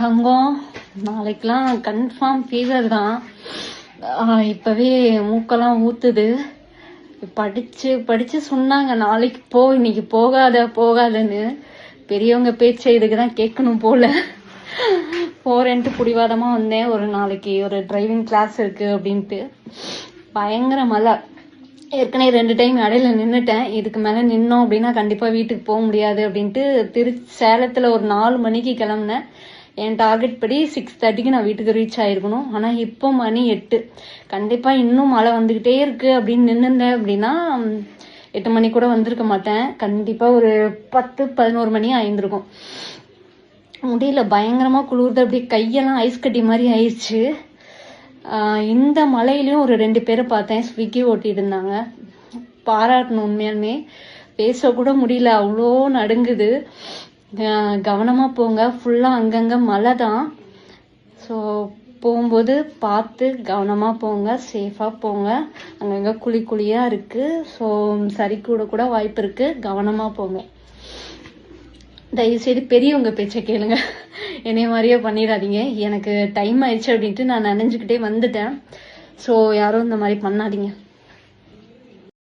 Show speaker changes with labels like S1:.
S1: தங்கம் நாளைக்கெல்லாம் confirm fever தான். இப்பவே மூக்கெல்லாம் ஊத்துது. படிச்சு படிச்சு சொன்னாங்க நாளைக்கு போ, இன்னைக்கு போகாதன்னு. பெரியவங்க பேச்சை இதுக்குதான் கேட்கணும் போல. போறேன்ட்டு புடிவாதமா வந்தேன். ஒரு நாளைக்கு ஒரு டிரைவிங் கிளாஸ் இருக்கு அப்படின்ட்டு. பயங்கர மழை. ஏற்கனவே 2 டைம் இடையில நின்றுட்டேன். இதுக்கு மேல நின்னோம் அப்படின்னா கண்டிப்பா வீட்டுக்கு போக முடியாது அப்படின்ட்டு சேலத்துல ஒரு 4 மணிக்கு கிளம்புனேன். என் டார்கெட் படி 6:30க்கு நான் வீட்டுக்கு ரீச் ஆயிருக்கணும். ஆனா இப்போ மணி 8. கண்டிப்பா இன்னும் மழை வந்துகிட்டே இருக்கு அப்படின்னு நின்னுந்தேன் அப்படின்னா 8 மணி கூட வந்திருக்க மாட்டேன். கண்டிப்பா ஒரு 10-11 மணி ஆயிருந்திருக்கும். முடியல, பயங்கரமா குளிர்ந்து அப்படியே கையெல்லாம் ஐஸ் கட்டி மாதிரி ஆயிடுச்சு. இந்த மலையிலயும் ஒரு 2 பேரை பார்த்தேன், ஸ்விக்கி ஓட்டிட்டு இருந்தாங்க. பாராட்டணும், உண்மையாலுமே பேசக்கூட முடியல, அவ்வளோ நடுங்குது. கவனமா போங்க, ஃபுல்லா அங்கங்க மழை தான். ஸோ போகும்போது பார்த்து கவனமா போங்க, சேஃபா போங்க. அங்கங்க குழியா இருக்கு. ஸோ சரி கூட வாய்ப்பு இருக்கு, கவனமா போங்க. தயவுசெய்து பெரியவங்க பேச்சை கேளுங்க, என்னைய மாதிரியே பண்ணிடாதீங்க. எனக்கு டைம் ஆயிடுச்சு அப்படின்ட்டு நான் நினைஞ்சுக்கிட்டே வந்துட்டேன். ஸோ யாரும் இந்த மாதிரி பண்ணாதீங்க.